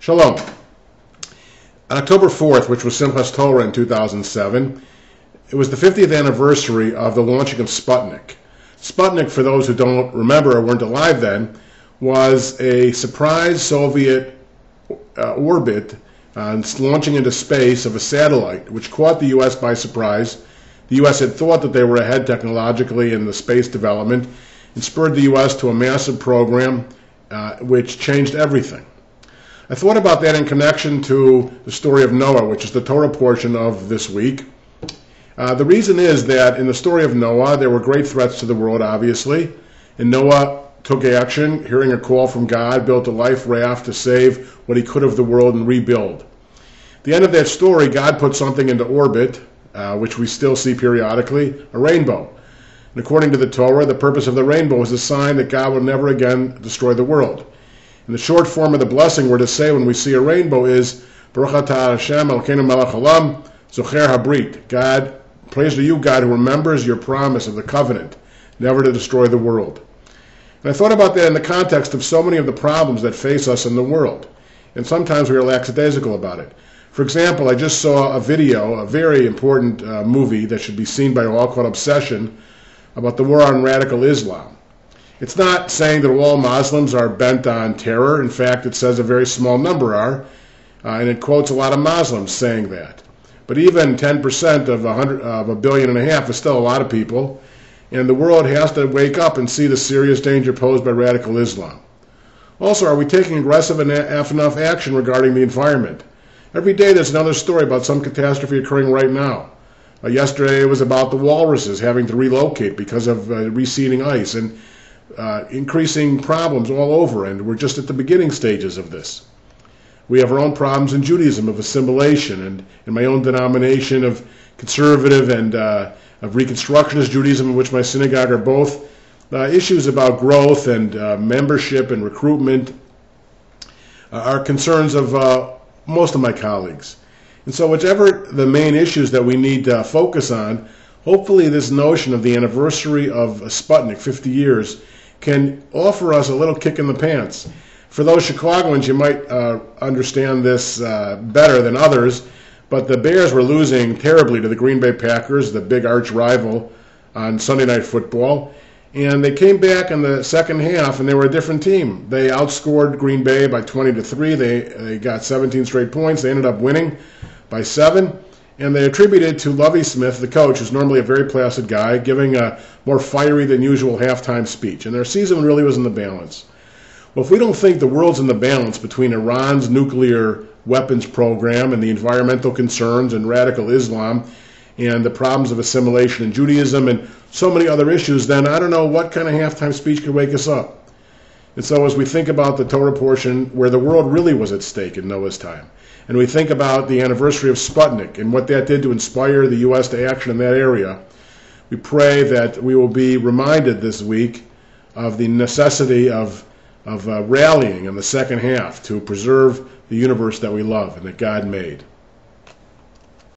Shalom. On October 4th, which was Simchas Torah in 2007, it was the 50th anniversary of the launching of Sputnik. Sputnik, for those who don't remember or weren't alive then, was a surprise Soviet orbit launching into space of a satellite, which caught the U.S. by surprise. The U.S. had thought that they were ahead technologically in the space development and spurred the U.S. to a massive program which changed everything. I thought about that in connection to the story of Noah, which is the Torah portion of this week. The reason is that in the story of Noah, there were great threats to the world, obviously, and Noah took action, hearing a call from God, built a life raft to save what he could of the world and rebuild. At the end of that story, God put something into orbit, which we still see periodically, a rainbow. And according to the Torah, the purpose of the rainbow is a sign that God will never again destroy the world. And the short form of the blessing we're to say when we see a rainbow is, Baruch atah Hashem Elokeinu melech haolam, zocher habrit. God, praise to you, God, who remembers your promise of the covenant, never to destroy the world. And I thought about that in the context of so many of the problems that face us in the world. And sometimes we are lackadaisical about it. For example, I just saw a video, a very important movie that should be seen by all, called Obsession, about the war on radical Islam. It's not saying that all Muslims are bent on terror. In fact, it says a very small number are, and it quotes a lot of Muslims saying that. But even 10% of 1.5 billion is still a lot of people, and the world has to wake up and see the serious danger posed by radical Islam. Also, are we taking aggressive enough action regarding the environment? Every day there's another story about some catastrophe occurring right now. Yesterday it was about the walruses having to relocate because of receding ice, and increasing problems all over, and we're just at the beginning stages of this. We have our own problems in Judaism of assimilation, and in my own denomination of conservative and of Reconstructionist Judaism, in which my synagogue are both, issues about growth and membership and recruitment are concerns of most of my colleagues. And so whichever the main issues that we need to focus on, hopefully this notion of the anniversary of Sputnik, 50 years, can offer us a little kick in the pants. For those Chicagoans, you might understand this better than others, but the Bears were losing terribly to the Green Bay Packers, the big arch rival, on Sunday Night Football. And they came back in the second half, and they were a different team. They outscored Green Bay by 20-3. They got 17 straight points. They ended up winning by 7. And they attributed to Lovie Smith, the coach, who's normally a very placid guy, giving a more fiery than usual halftime speech. And their season really was in the balance. Well, if we don't think the world's in the balance between Iran's nuclear weapons program and the environmental concerns and radical Islam and the problems of assimilation in Judaism and so many other issues, then I don't know what kind of halftime speech could wake us up. And so as we think about the Torah portion where the world really was at stake in Noah's time, and we think about the anniversary of Sputnik and what that did to inspire the U.S. to action in that area, we pray that we will be reminded this week of the necessity of rallying in the second half to preserve the universe that we love and that God made.